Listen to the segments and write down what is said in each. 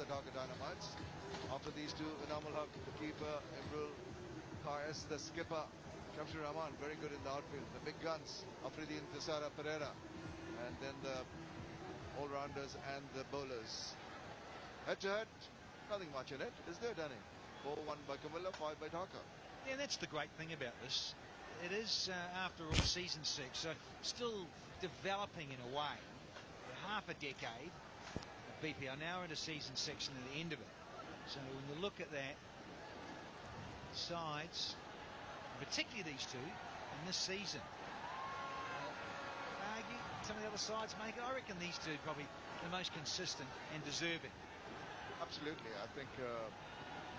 Dhaka Dynamites. After these two, Inamul Haq, the keeper, Imrul Kais, the skipper, Shamshir Rahman, very good in the outfield. The big guns, Afridi Intisara Pereira, and then the all-rounders and the bowlers. Head-to-head, nothing much in it, is there, Danny? 4-1 by Comilla, 5 by Dhaka. Yeah, that's the great thing about this. It is, after all, season 6, so still developing in a way. For half a decade of BPL, now into season 6 and at the end of it. So when you look at that, sides, particularly these two, in this season, argue some of the other sides make it. I reckon these two are probably the most consistent and deserving. Absolutely, I think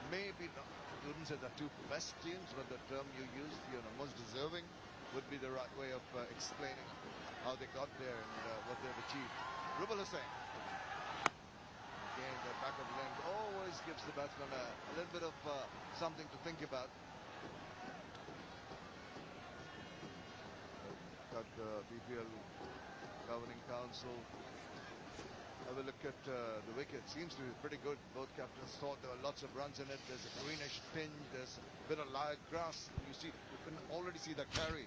maybe not, I wouldn't say the two best teams, but the term you used, most deserving, would be the right way of explaining how they got there and what they've achieved. Rubal Hussain. Again, the back of length always gives the batsman a little bit of something to think about. Got the BPL Governing Council. Have a look at the wicket. Seems to be pretty good. Both captains thought there were lots of runs in it. There's a greenish tinge. There's a bit of live grass. You can already see the carry.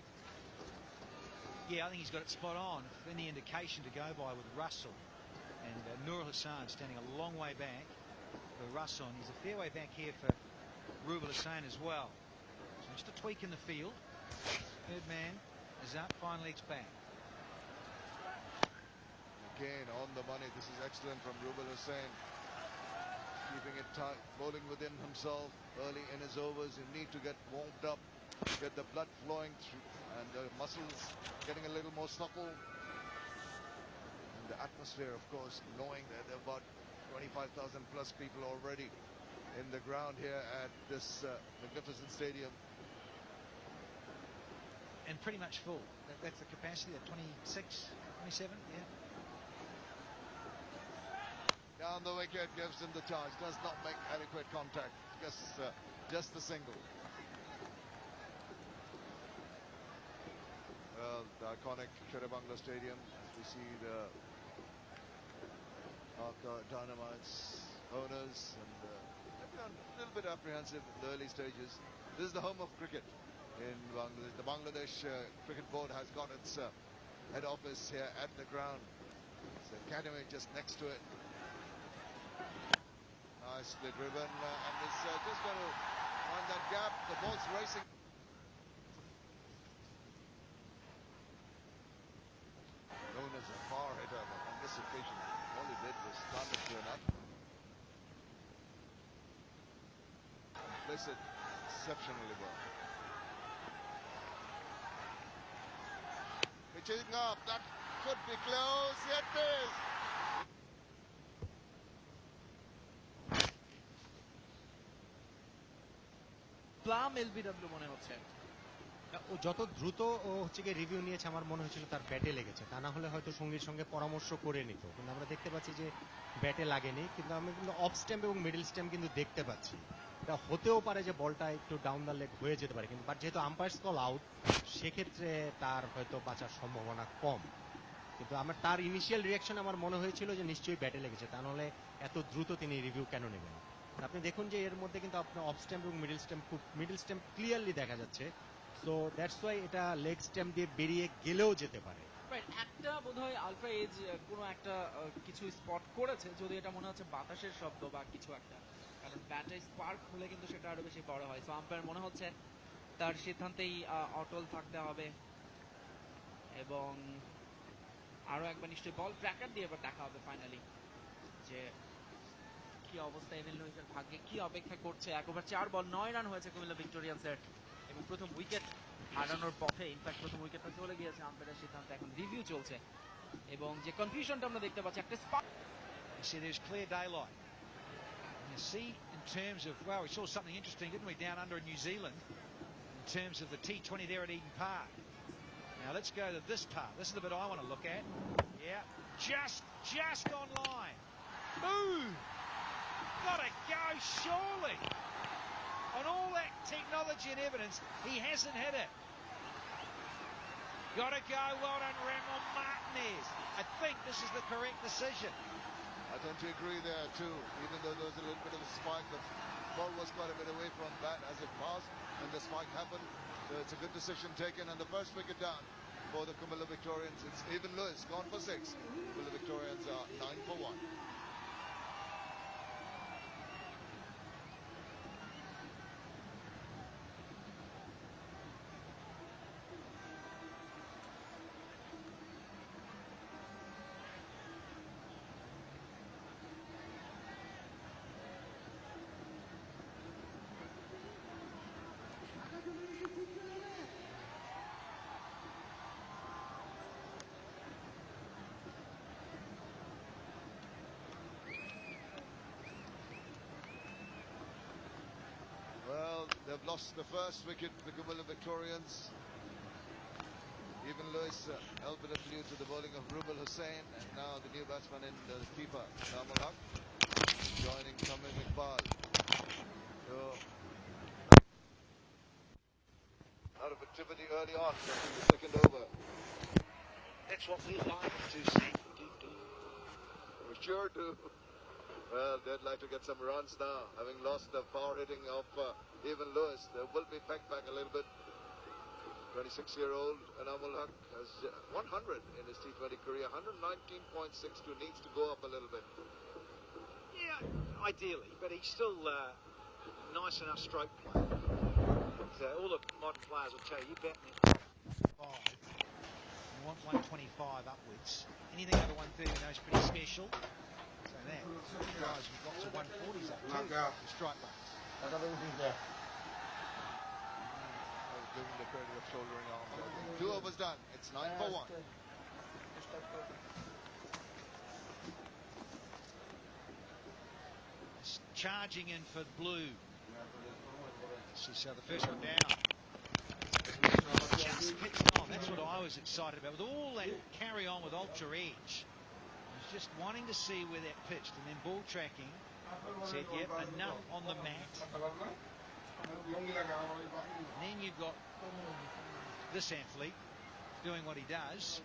Yeah, I think he's got it spot on. Any indication to go by with Russell and Nur Hassan standing a long way back for Russell. And he's a fair way back here for Rubal Hussain as well. So just a tweak in the field. Third man is up. Finally, it's back. Again, on the money. This is excellent from Rubal Hussain. Keeping it tight, bowling within himself early in his overs. You need to get warmed up, get the blood flowing through, and the muscles getting a little more supple. And the atmosphere, of course, knowing that there are about 25,000 plus people already in the ground here at this magnificent stadium. And pretty much full. That's the capacity at 26, 27, yeah. Down the wicket, gives him the charge. Does not make adequate contact. Just the single. Well, the iconic Sherabangla Stadium, as we see the Dhaka Dynamites owners, and maybe a little bit apprehensive in the early stages. This is the home of cricket in Bangladesh. The Bangladesh Cricket Board has got its head office here at the ground. It's the academy just next to it. Nicely driven, and it's just going to find that gap. The ball's racing. Known as a far hitter, but on this occasion, all he did was start it to an up. Complicit exceptionally well. Pitching up, that could be close, yet it is. Plum LBW মনে হচ্ছে ও যত দ্রুত ও হচ্ছে গিয়ে review নিয়েছে আমার মনে হয়েছিল তার ব্যাটে লেগেছে, তা না হলে হয়তো সঙ্গীর সঙ্গে পরামর্শ করে নিত, কিন্তু আমরা দেখতে পাচ্ছি যে ব্যাটে লাগেনি, কিন্তু আমি কিন্তু অফ স্ট্যাম্প এবং মিডল স্ট্যাম্প কিন্তু দেখতে পাচ্ছি। এটা হতেও পারে যে বলটা একটু ডাউন দ্য লেগ হয়ে যেতে পারে, কিন্তু বাট যেহেতু আম্পায়ার্স কল আউট, সেক্ষেত্রে তার হয়তো বাঁচার সম্ভাবনা কম। কিন্তু আমার তার ইনিশিয়াল রিয়াকশন আমার মনে হয়েছিল যে নিশ্চয়ই ব্যাটে লেগেছে, তা নাহলে এত দ্রুত তিনি রিভিউ কেন নেবেন। আপনি দেখুন যে এর মধ্যে কিন্তু আপনার অফ স্ট্যাম্প এবং মিডল স্ট্যাম্প ক্লিয়ারলি দেখা যাচ্ছে। সো দ্যাটস ওয়াই এটা লেগ স্ট্যাম্প দিয়ে বেরিয়ে গেলেও যেতে পারে। একটা বোধহয় আলফা এজ কোনো একটা কিছু স্পট করেছে, যদি এটা মনে হচ্ছে বাতাসের শব্দ বা কিছু একটা, কারণ ব্যাটে স্পার্ক হলে কিন্তু সেটা আরো বেশি বড় হয়। সো আম্পায়ার মনে হচ্ছে তার সিদ্ধান্তেই অটল থাকতে হবে, এবং আরো একবার নিশ্চয়ই বল ট্র্যাকার দিয়ে এবার দেখা হবে ফাইনালি যে কি অবস্থা, এমিল লুইসের ভাগ্যে কি অপেক্ষা করছে। 1 ওভার 4 বল 9 রান হয়েছে কুমিল্লা ভিক্টোরিয়ান্সের, এবং প্রথম উইকেট হারানোর পথে, ইনফ্যাক্ট প্রথম উইকেটটা চলে গিয়েছে। আম্পায়ারের সিদ্ধান্ত এখন রিভিউ চলছে, এবং যে কনফিউশনটা আমরা দেখতে পাচ্ছি একটা spark. You see, there's clear daylight. You see, in terms of, well, we saw something interesting, didn't we, down under in New Zealand, in terms of the T20 there at Eden Park. Now let's go to this part. This is the bit I want to look at. Yeah, just online. Boom! Gotta go, surely. On all that technology and evidence, he hasn't hit it. Gotta go, well done, Ramon Martinez. I think this is the correct decision. I tend to agree there too, even though ball was quite a bit away from bat as it passed, and the spike happened. So it's a good decision taken, and the first wicket down for the Comilla Victorians. It's even Lewis, gone for 6. Comilla Victorians are 9 for 1. Well, they've lost the first wicket, the Comilla Victorians. Even Lewis helped it due to the bowling of Rubal Hussain, and now the new batsman in the keeper, Namal Haq, joining Tamim Iqbal. So, out of activity early on in the second over. That's what we like to see. We sure do. Well, they'd like to get some runs now, having lost the power hitting of even Lewis. They will be pegged back a little bit. 26-year-old Namal Haq has 100 in his T20 career, 119.62, needs to go up a little bit. Yeah, ideally, but he's still nice enough stroke play. But, all the modern players will tell you, bet me 5. You want 125 upwards. Anything over 130 is pretty special. So that guys, we've got to 140s up too. The strike rates. Giving the credit of shouldering arms. 2 overs done. It's 9 for 1. Charging in for blue. This is the first one down. Just pitching on. That's what I was excited about. With all that carry on with ultra edge, I was just wanting to see where that pitched, and then ball tracking said, yep, enough on the mat. And then you've got this athlete doing what he does,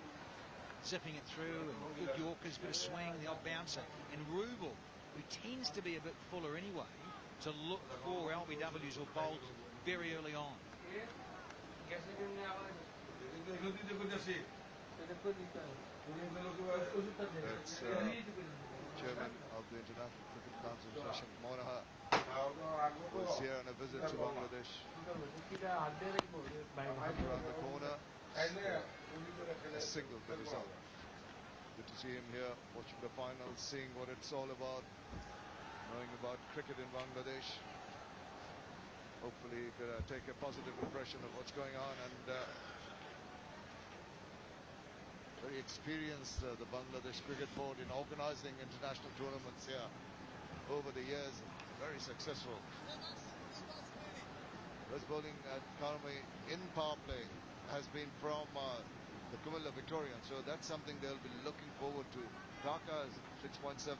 zipping it through, and good Yorkers, bit of swing, the odd bouncer. And Rubal, who tends to be a bit fuller anyway, to look for LBWs or bowled very early on. It's chairman of the International Cricket Council, Shashank Monaha, was here on a visit to Bangladesh. Around the corner, a single the result. Good to see him here, watching the finals, seeing what it's all about, knowing about cricket in Bangladesh. Hopefully he could take a positive impression of what's going on, and very experienced, the Bangladesh Cricket Board, in organizing international tournaments here over the years. Very successful. First bowling at Karmi in power play has been from the Comilla Victorians, so that's something they'll be looking forward to. Dhaka is 6.78. So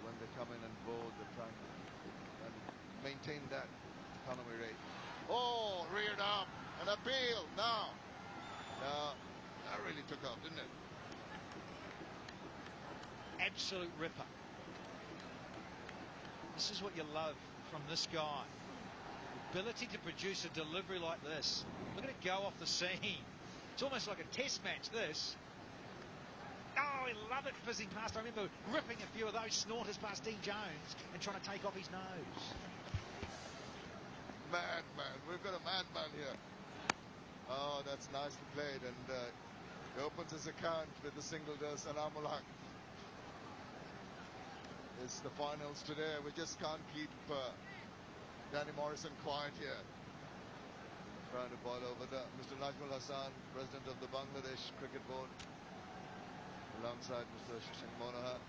when they come in and bowl, they're trying to maintain that economy rate. Oh, reared up, an appeal now. That really took off, didn't it? Absolute ripper. This is what you love from this guy. The ability to produce a delivery like this. Look at it go off the seam. It's almost like a test match, this. Oh, I love it fizzing past. I remember ripping a few of those snorters past Dean Jones and trying to take off his nose. Madman. We've got a madman here. Oh, that's nicely played, and he opens his account with the single to Namal Haq. It's the finals today. We just can't keep Danny Morrison quiet here. Trying to boil over Mr. Najmul Hassan, president of the Bangladesh Cricket Board, alongside Mr. Shashank Monaha.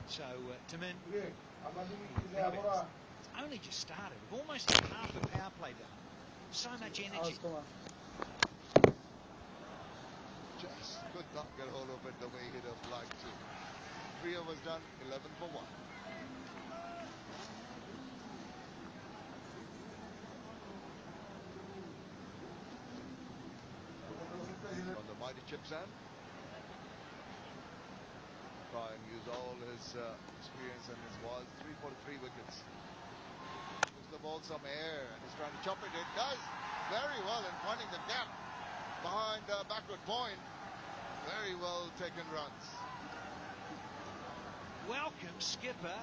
So, Tamin, it's only just started. We've almost had half the power play done. So much energy. Just could not get hold of it the way he'd have liked to. 3 overs done, 11 for 1. chips in. Try and use all his experience and his balls. 3 for 3 wickets. Gives the ball some air and he's trying to chop it. It does very well in finding the gap behind backward point. Very well taken runs. Welcome, skipper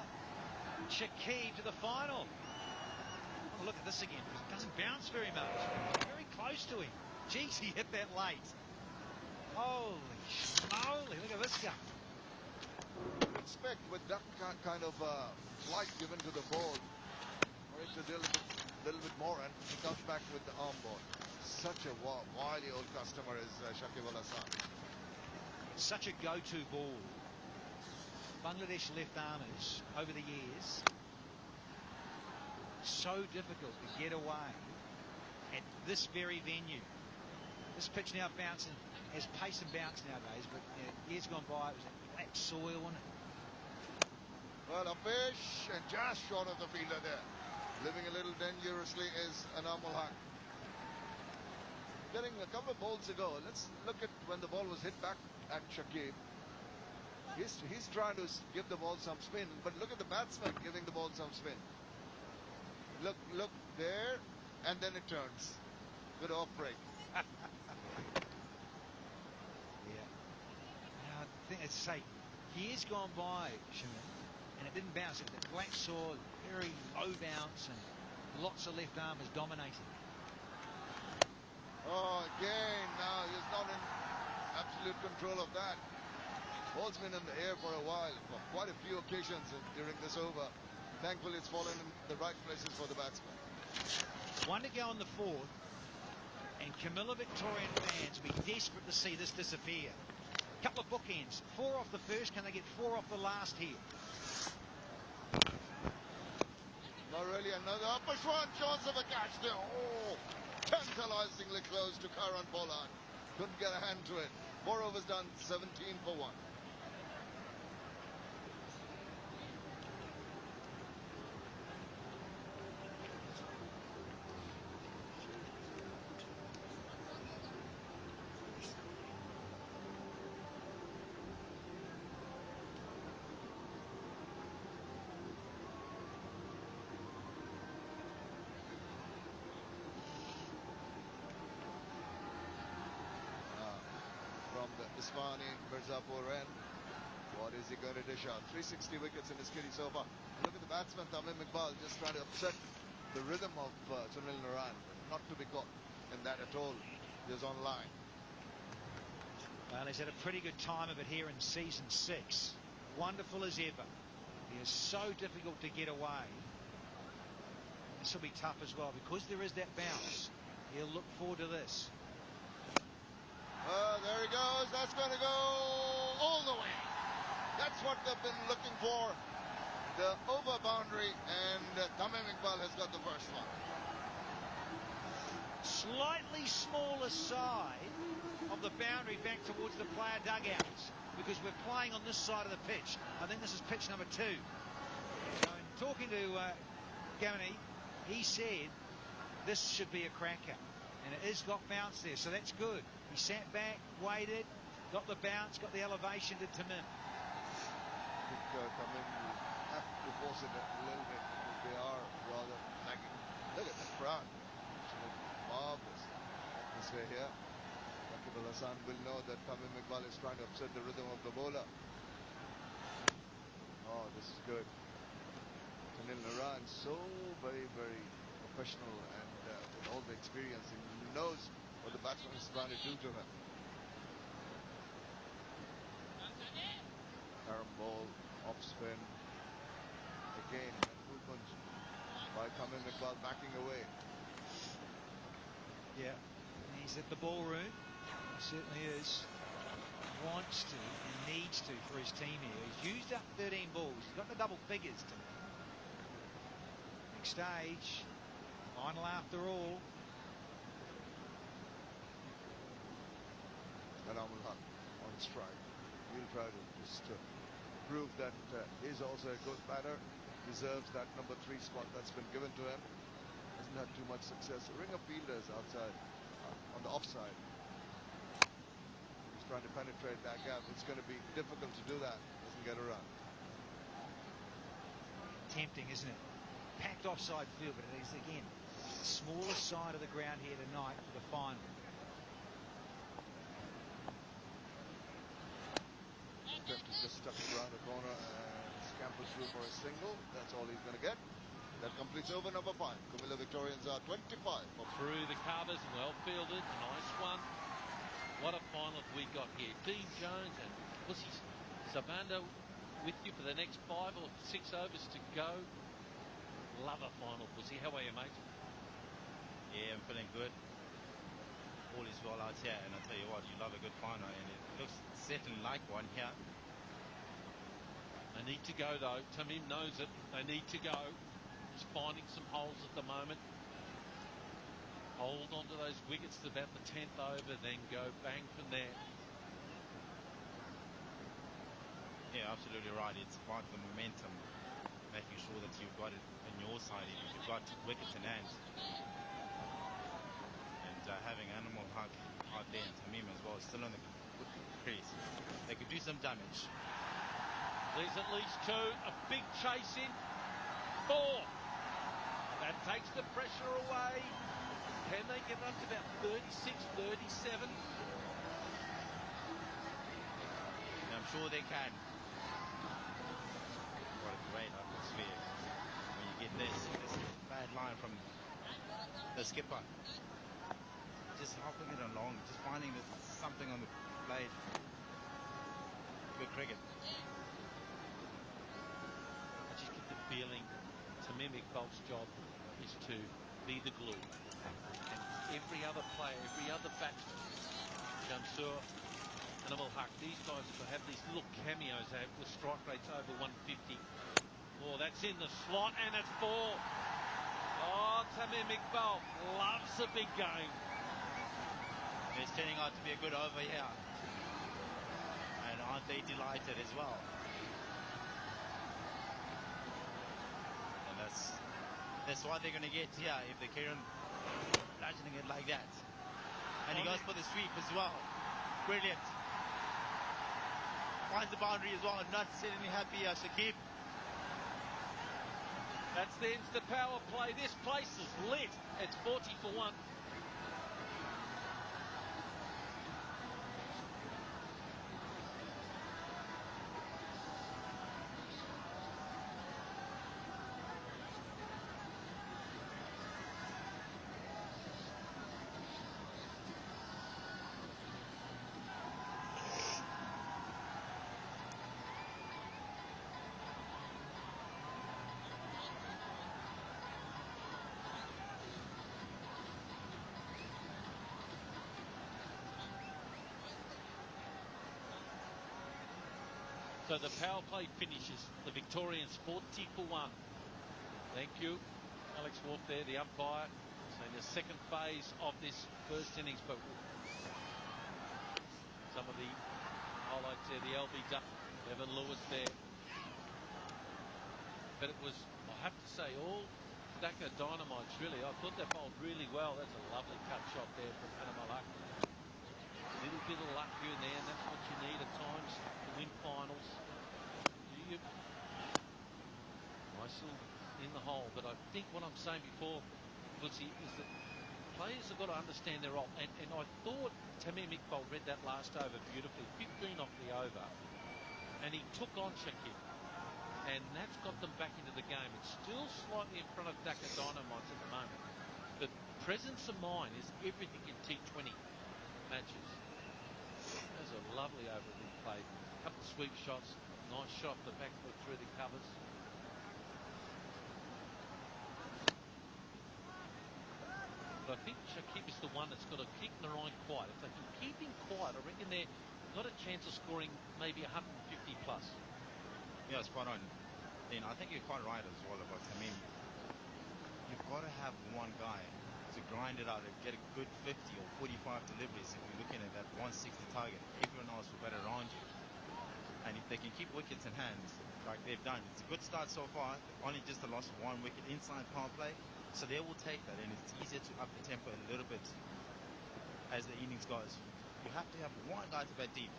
Shakib, to the final. Oh, look at this again. It doesn't bounce very much. Very close to him. Geez, he hit that late. Holy schmoly, look at this guy. Expect with that kind of flight given to the ball for it to do a little bit more, and he comes back with the arm ball. Such a wily old customer is Shakib Al Hasan. Such a go-to ball. Bangladesh left armers over the years, so difficult to get away at this very venue. This pitch now bouncing, has pace and bounce nowadays, but years gone by it was a black soil, wasn't it? Well, a fish and just short of the fielder there. Living a little dangerously is Anamul Haq. Getting a couple of balls ago. Let's look at when the ball was hit back at Shakib. He's trying to give the ball some spin, but look at the batsman giving the ball some spin. Look there, and then it turns. Good off break. Yeah. Now, I think I'd say years gone by, Shimon, and it didn't bounce. It was a black sword, very low bounce, and lots of left armers dominating. Oh, again, now he's not in absolute control of that. Ball's been in the air for a while, for quite a few occasions during this over. Thankfully, it's fallen in the right places for the batsman. One to go in the fourth, and Comilla Victorian fans will be desperate to see this disappear. Couple of bookends. 4 off the first. Can they get 4 off the last here? Not really another upper one chance of a catch there. Oh, tantalizingly close to Karan Pollard. Couldn't get a hand to it. 4 overs done, 17 for 1. From the Isfahani Mirzapur end. What is he going to dish out? 360 wickets in his kitty so far. And look at the batsman Tamim Iqbal just trying to upset the rhythm of Sunil Naran. Not to be caught in that at all. He was on line. Well, he's had a pretty good time of it here in season 6. Wonderful as ever. He is so difficult to get away. This will be tough as well because there is that bounce. He'll look forward to this. There he goes. That's going to go all the way. That's what they've been looking for. The over boundary, and Tamim Iqbal has got the first one. Slightly smaller side of the boundary back towards the player dugouts because we're playing on this side of the pitch. I think this is pitch number 2. So in talking to Gamini, he said this should be a cracker. And it has got bounce there, so that's good. He sat back, waited, got the bounce, got the elevation to Tamim. I think Tamim will have to force it a little bit because they are rather lagging. Look at the crowd. Absolutely marvelous atmosphere here. Shakib Al Hasan will know that Tamim Iqbal is trying to upset the rhythm of the bowler. Oh, this is good. Sunil Naran, so very, very professional and with all the experience, he knows what the batsman is trying to do to him. Carom ball, off spin. Again, movement by Tamim Iqbal backing away. Yeah, he's at the ballroom. He certainly is. Wants to and needs to for his team here. He's used up 13 balls. He's got the double figures to me. Next stage. Final after all. Anamul Haq on strike. He'll try to just prove that he's also a good batter. Deserves that number 3 spot that's been given to him. Hasn't had too much success. A ring of fielders outside on the offside. He's trying to penetrate that gap. It's going to be difficult to do that. Doesn't get a run. Tempting, isn't it? Packed offside field, but it is again smallest side of the ground here tonight for the final. Attempt to just stuck it around the corner and scampers through for a single. That's all he's going to get. That completes over number 5. Comilla Victorians are 25. Through the covers, well fielded, nice one. What a final we got here. Dean Jones and Pussy Sabanda with you for the next 5 or 6 overs to go. Love a final, Pussy. How are you, mate? Yeah, I'm feeling good. All is well out here, and I tell you what, you love a good final, and it looks certainly like one here. They need to go, though. Tamim knows it. They need to go. He's finding some holes at the moment. Hold on to those wickets to about the 10th over, then go bang from there. Yeah, absolutely right. It's about the momentum, making sure that you've got it on your side. If you've got wickets in hand, and having Animal Hunt out there and Tamim as well, still on the crease, they could do some damage. There's at least 2. A big chase in. 4. That takes the pressure away. Can they get up to about 36, 37? And I'm sure they can. What a great atmosphere when you get this bad line from the skipper. Just helping it along, just finding something on the blade. Good cricket. I just get the feeling Tamim Iqbal's job is to be the glue. And every other player, every other batsman, Shamsur, Animal Haq, these guys have these little cameos with strike rates over 150. Oh, that's in the slot, and it's 4. Oh, Tamim Iqbal loves a big game. It's turning out to be a good over here. And aren't they delighted as well? And that's what they're going to get here if they carry on bludgeoning it like that. And he goes for the sweep as well. Brilliant. Finds the boundary as well. Not certainly happy, Shakib. That's the instant power play. This place is lit. It's 40 for 1. So the power play finishes. The Victorians 40 for 1. Thank you, Alex Wolf there, the umpire. So in the second phase of this first innings, but some of the highlights there, the LBW, Evan Lewis there. But it was, I have to say, all Dhaka Dynamites really. I thought they bowled really well. That's a lovely cut shot there from Animalak. A little bit of luck here and there, and that's what you need at times to win finals. Nice little in the hole, but I think what I'm saying before, Butsy, is that players have got to understand their role. And I thought Tamim Iqbal read that last over beautifully, 15 off the over, and he took on Shakib, and that's got them back into the game. It's still slightly in front of Dhaka Dynamites at the moment, but presence of mind is everything in T20 matches. That was a lovely over being played. A couple of sweep shots, nice shot the back foot through the covers. But I think Shakib is the one that's got to keep Narayan quiet. If they can keep him quiet, I reckon they've got a chance of scoring maybe 150 plus. Yeah, spot on. Then I think you're quite right as well about Tamim. You've got to have one guy to grind it out and get a good 50 or 45 deliveries if you're looking at that 160 target. Everyone else will bet around you. And if they can keep wickets in hand like they've done, it's a good start so far. Only just a loss of 1 wicket inside power play. So they will take that, and it's easier to up the tempo a little bit as the innings goes. You have to have one guy to bat deep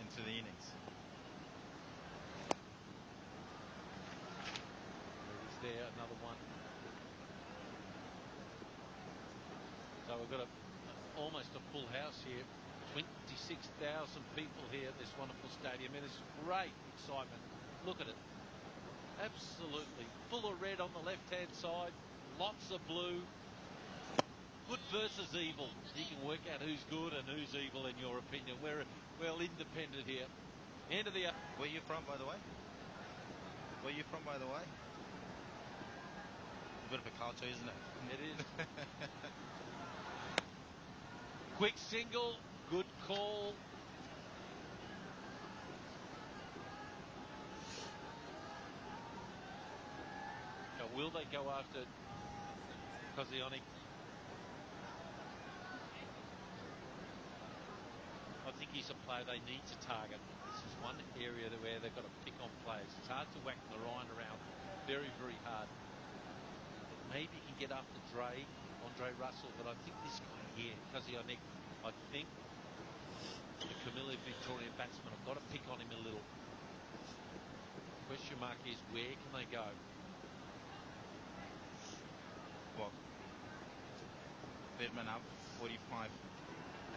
into the innings. He's there, another one. So we've got almost a full house here. 26,000 people here at this wonderful stadium. It is great excitement. Look at it. Absolutely full of red on the left-hand side. Lots of blue. Good versus evil. You can work out who's good and who's evil in your opinion. We're well independent here. End of the... Where are you from, by the way? Where are you from, by the way? A bit of a culture, isn't it? It is. Quick single. Good call. Now, will they go after Kosionic? I think he's a player they need to target. This is one area where they've got to pick on players. It's hard to whack the line around very, very hard. But maybe he can get after Andre Russell, but I think this guy here, Kosionic, I think the Comilla Victorian batsmen have got to pick on him a little. The question mark is, where can they go? Well, Bedman up 45,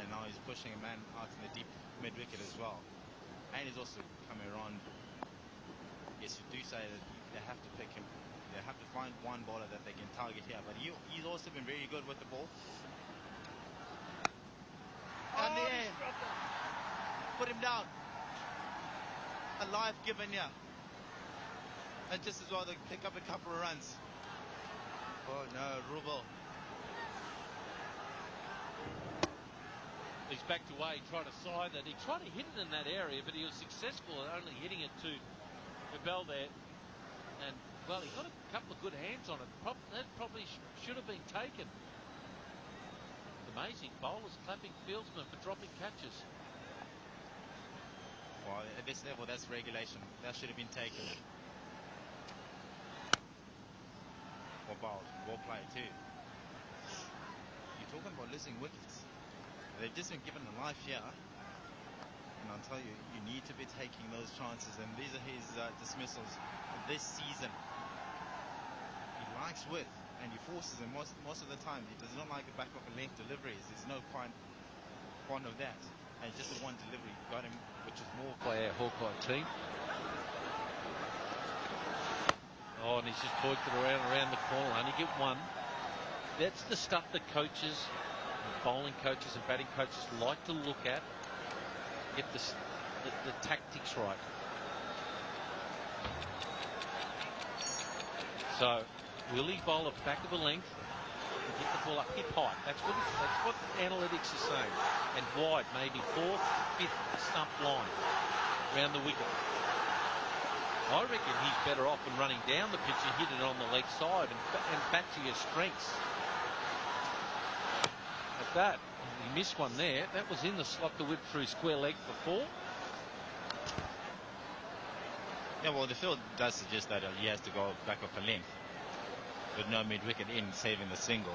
and now he's pushing a man out in the deep mid-wicket as well. And he's also coming around. Yes, you do say that they have to pick him. They have to find one bowler that they can target here. But he's also been very good with the ball. And the air. Put him down. A life given here. And just as well to pick up a couple of runs. Oh no, Rubel. He's backed away, tried to side that. He tried to hit it in that area, but he was successful at only hitting it to Bell there. And, well, he got a couple of good hands on it. That probably should have been taken. It's amazing. Bowlers clapping fieldsmen for dropping catches. Well, at this level, that's regulation. That should have been taken. Well bowled. Well played, too. You're talking about losing wickets. They've just been given a life here. And I'll tell you, you need to be taking those chances. And these are his dismissals this season. He likes width, and he forces him most of the time. He does not like the back of a length deliveries. There's no point of that. And just the one delivery got him, which is more Play our Hawkeye team. Oh, and he's just poiked it around the corner. Only get one. That's the stuff that coaches, bowling coaches and batting coaches like to look at. Get the tactics right. So, will he bowl a back of a length and get the ball up hip height? That's what analytics is saying. And wide, maybe 4th, 5th stump line around the wicket. I reckon he's better off than running down the pitch and hit it on the leg side and back to your strengths. At that, he missed one there. That was in the slot to whip through square leg for 4. Yeah, well, the field does suggest that he has to go back off a length with no mid-wicket in, saving the single.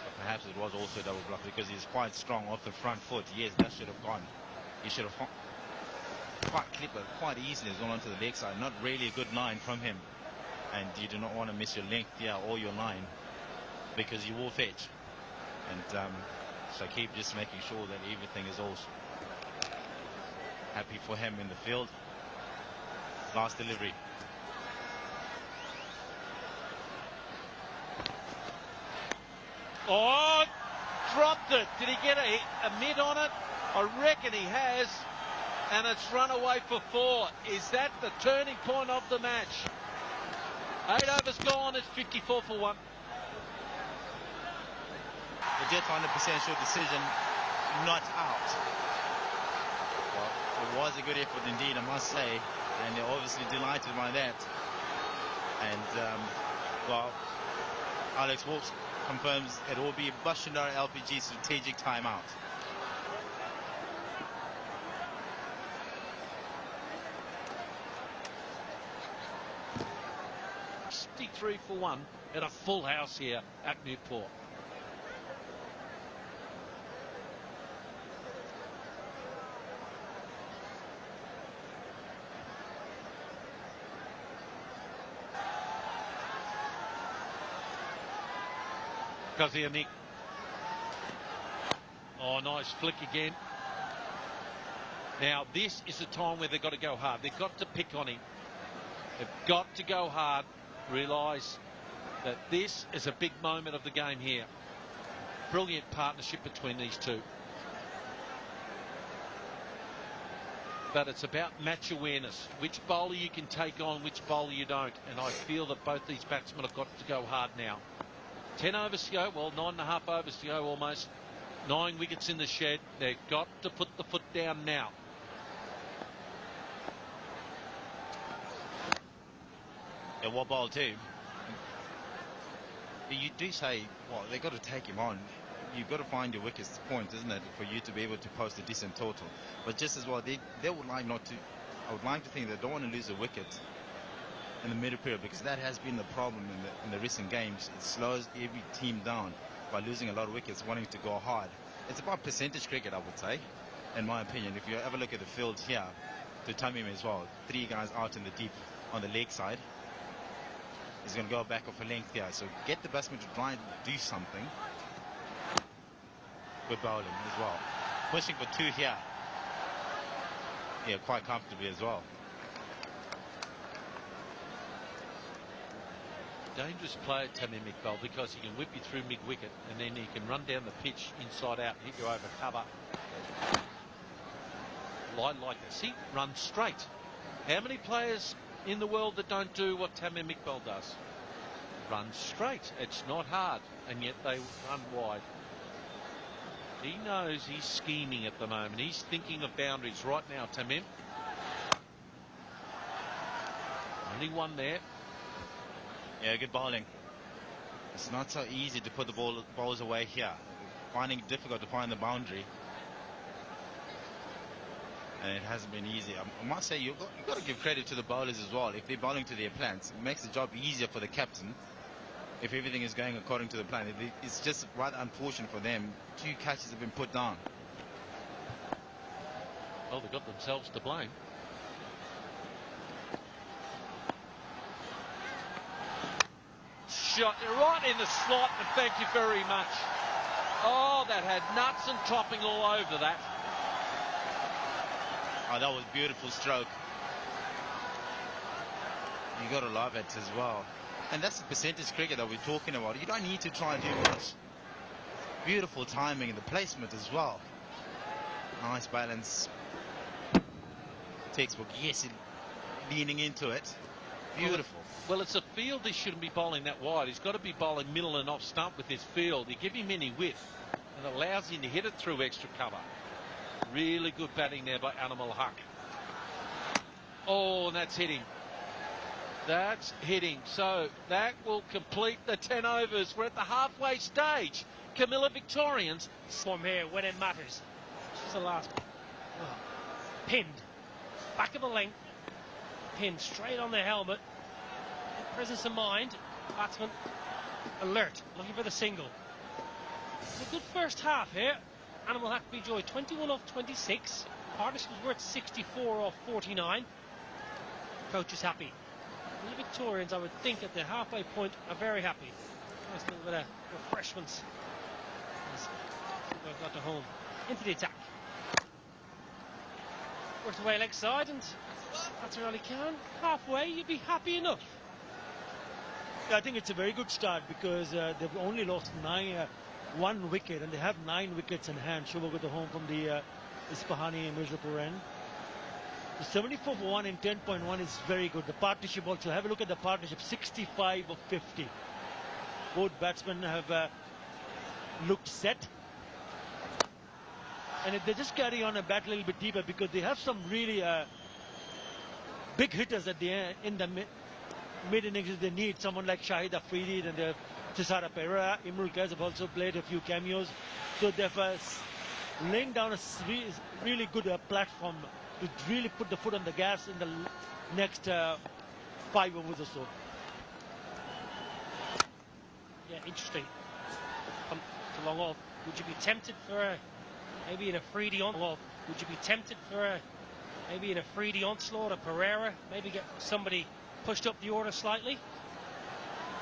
But perhaps it was also a double block because he's quite strong off the front foot. Yes, that should have gone. He should have quite clipped it quite easily as well onto the leg side. Not really a good line from him. And you do not want to miss your length, or your line, because you will fetch. And so keep just making sure that everything is all happy for him in the field. Last delivery. Oh, dropped it. Did he get a mid on it? I reckon he has. And it's run away for 4. Is that the turning point of the match? 8 overs gone. It's 54 for 1. The Jet 100% sure decision, not out. Well, it was a good effort indeed, I must say. And they're obviously delighted by that. And, well, Alex Wolfs confirms it will be Bashundara LPG strategic timeout. For 1 at a full house here at Newport. Nick. Oh, nice flick again. Now, this is the time where they've got to go hard. They've got to pick on him. They've got to go hard. Realise that this is a big moment of the game here. Brilliant partnership between these two. But it's about match awareness. Which bowler you can take on, which bowler you don't. And I feel that both these batsmen have got to go hard now. 10 overs to go. Well, 9.5 overs to go almost. 9 wickets in the shed. They've got to put the foot down now. Yeah, what bowl too? You do say, well, they've got to take him on. You've got to find your weakest point, isn't it, for you to be able to post a decent total. But just as well, they would like not to. I would like to think they don't want to lose a wicket in the middle period, because that has been the problem in the recent games. It slows every team down by losing a lot of wickets, wanting to go hard. It's about percentage cricket, I would say, in my opinion. If you ever look at the field here, to Tamim as well, 3 guys out in the deep on the leg side. He's going to go back off a length here, so get the batsman to try and do something. Good bowling as well. Pushing for 2 here. Yeah, quite comfortably as well. Dangerous player, Tamim Iqbal, because he can whip you through mid-wicket and then he can run down the pitch inside out and hit you over cover. Line like this. He runs straight. How many players in the world that don't do what Tamim Iqbal does? Run straight. It's not hard, and yet they run wide. He knows he's scheming at the moment. He's thinking of boundaries right now, Tamim. Only one there. Yeah, good bowling. It's not so easy to put the balls away here. Finding it difficult to find the boundary. And it hasn't been easy. I must say, you've got to give credit to the bowlers as well. If they're bowling to their plans, it makes the job easier for the captain. If everything is going according to the plan, it's just rather unfortunate for them. 2 catches have been put down. Well, they've got themselves to blame. Shot right in the slot, and thank you very much. Oh, that had nuts and topping all over that. Oh, that was a beautiful stroke. You got to love it as well. And that's the percentage cricket that we're talking about. You don't need to try and do much. Beautiful timing and the placement as well. Nice balance. Textbook. Yes, leaning into it. Beautiful. Well, it's a field he shouldn't be bowling that wide. He's got to be bowling middle and off stump with his field. You give him any width and allows him to hit it through extra cover. Really good batting there by Animal Huck. Oh, and that's hitting. That's hitting. So that will complete the 10 overs. We're at the halfway stage. Comilla Victorians. Form here when it matters. This is the last. Oh. Pinned. Back of the length. Pinned straight on the helmet. Presence of mind. Batsman alert. Looking for the single. It's a good first half here. Animal Hack B. Joy 21 off 26. Partnership was worth 64 off 49. Coach is happy. The Victorians, I would think, at the halfway point are very happy. Nice little bit of refreshments. They've got to home. Into the attack. Worked away leg side, and that's all he can. Halfway, you'd be happy enough. Yeah, I think it's a very good start, because they've only lost 1 wicket, and they have 9 wickets in hand. Shubha got the home from the Ispahani and Mirzapur end. The 74 for 1 in 10.1 is very good. The partnership also, have a look at the partnership, 65 of 50. Both batsmen have looked set. And if they just carry on and bat a little bit deeper, because they have some really big hitters at the end, in the mid innings, they need someone like Shahid Afridi and Cesara Pereira. Imrul Kaz have also played a few cameos. So they're laying down a really good platform to really put the foot on the gas in the next 5 overs or so. Yeah, interesting. Come along off. Would you be tempted for maybe an Afridi onslaught? Would you be tempted for maybe an Afridi onslaught, a Pereira? Maybe get somebody pushed up the order slightly?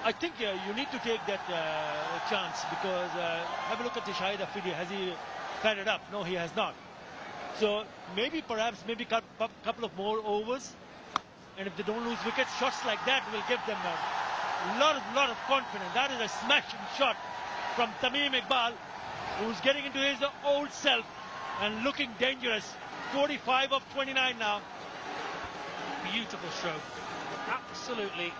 I think you need to take that chance because have a look at the Shahid Afridi. Has he fed it up? No, he has not. So maybe couple of more overs, and if they don't lose wickets, shots like that will give them a lot of confidence. That is a smashing shot from Tamim Iqbal, who's getting into his old self and looking dangerous. 45 of 29 now. Beautiful stroke. Absolutely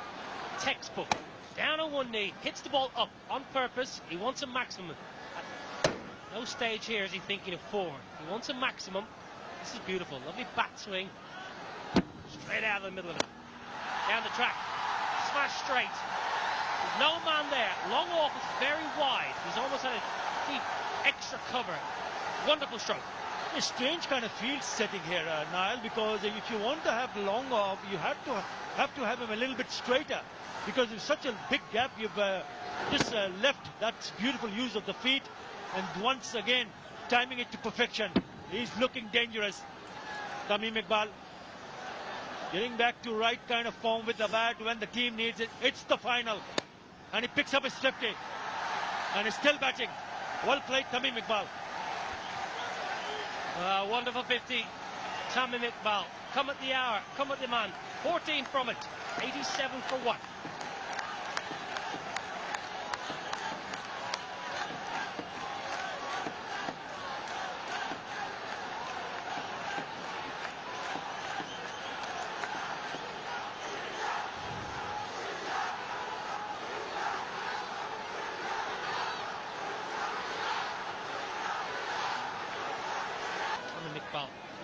textbook. Down on one knee, hits the ball up on purpose. He wants a maximum. At no stage here is he thinking of 4. He wants a maximum. This is beautiful. Lovely bat swing. Straight out of the middle of it. Down the track. Smash straight. There's no man there. Long off is very wide. He's almost had a deep extra cover. Wonderful stroke. A strange kind of field setting here, Niall, because if you want to have the long off, you have to have him a little bit straighter, because there's such a big gap. You've just left that beautiful use of the feet, and once again timing it to perfection. He's looking dangerous. Tamim Iqbal getting back to right kind of form with the bat when the team needs it. It's the final, and he picks up his 50 and is still batting. Well played, Tamim Iqbal. Wonderful 50. Tamim Iqbal. Come at the hour. Come at the man. 14 from it. 87 for 1.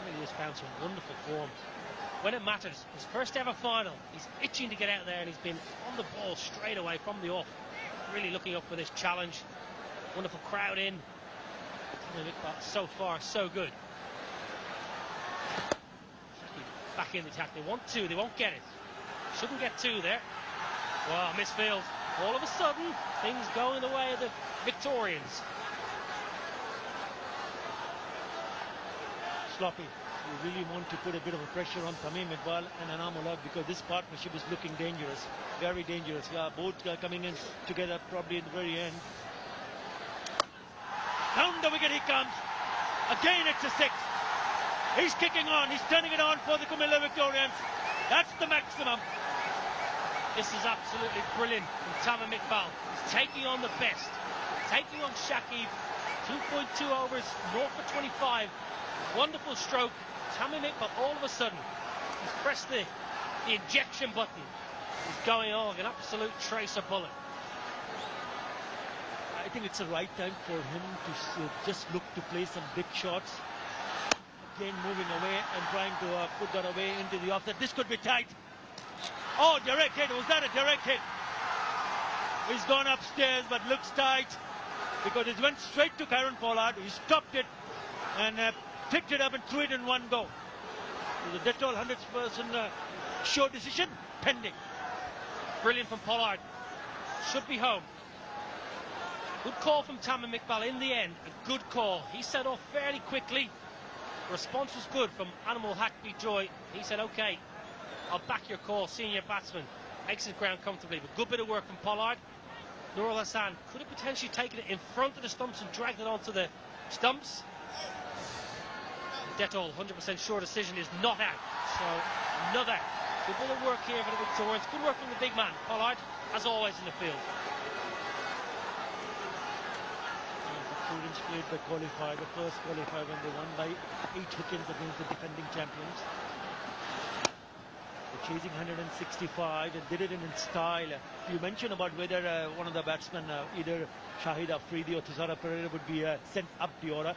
Really has found some wonderful form when it matters. His first ever final. He's itching to get out there, and he's been on the ball straight away from the off. Really looking up for this challenge. Wonderful crowd in. So far, so good. Back in the attack. They want 2. They won't get it. Shouldn't get 2 there. Wow, misfield. All of a sudden, things going the way of the Victorians. Sloppy. You really want to put a bit of a pressure on Tamim Iqbal and Anamullah, because this partnership is looking dangerous, very dangerous. Yeah, both coming in together probably in the very end. Down the wicket he comes. Again it's a 6. He's kicking on. He's turning it on for the Comilla Victorians. That's the maximum. This is absolutely brilliant from Tamim Iqbal. He's taking on the best. Taking on Shakib. 2.2 overs, 0 for 25. Wonderful stroke. Tamim Iqbal, all of a sudden, he's pressed the ejection button. He's going on like an absolute tracer bullet. I think it's the right time for him to just look to play some big shots. Again, moving away and trying to put that away into the offset. This could be tight. Oh, direct hit. Was that a direct hit? He's gone upstairs, but looks tight because it went straight to Kieron Pollard. He stopped it and picked it up and threw it in one go. The Dettol 100% sure decision pending. Brilliant from Pollard. Should be home. Good call from Tamim Iqbal in the end. A good call. He set off fairly quickly. Response was good from Animal Hackney Joy. He said, OK, I'll back your call, senior batsman. Makes his ground comfortably. But good bit of work from Pollard. Nurul Hassan could have potentially taken it in front of the stumps and dragged it onto the stumps. Dettol 100% sure decision is not out. So another good bit of work here for the Victorians. Good work from the big man, Pollard, as always in the field. Victorians played the qualifier, the first qualifier, when they won by 8 wickets against the defending champions. They're chasing 165 and did it in style. You mentioned about whether one of the batsmen, either Shahid Afridi or Tizara Pereira, would be sent up the order.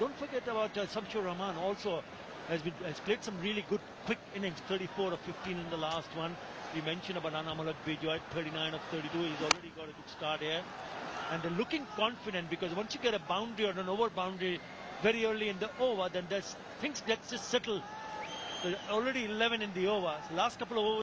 Don't forget about Samshur Rahman also has played some really good quick innings, 34 of 15 in the last one. We mentioned about Anamullah Bijoy, 39 of 32. He's already got a good start here. And they're looking confident, because once you get a boundary or an over boundary very early in the over, then things get just settled. Already 11 in the over. So last couple of overs.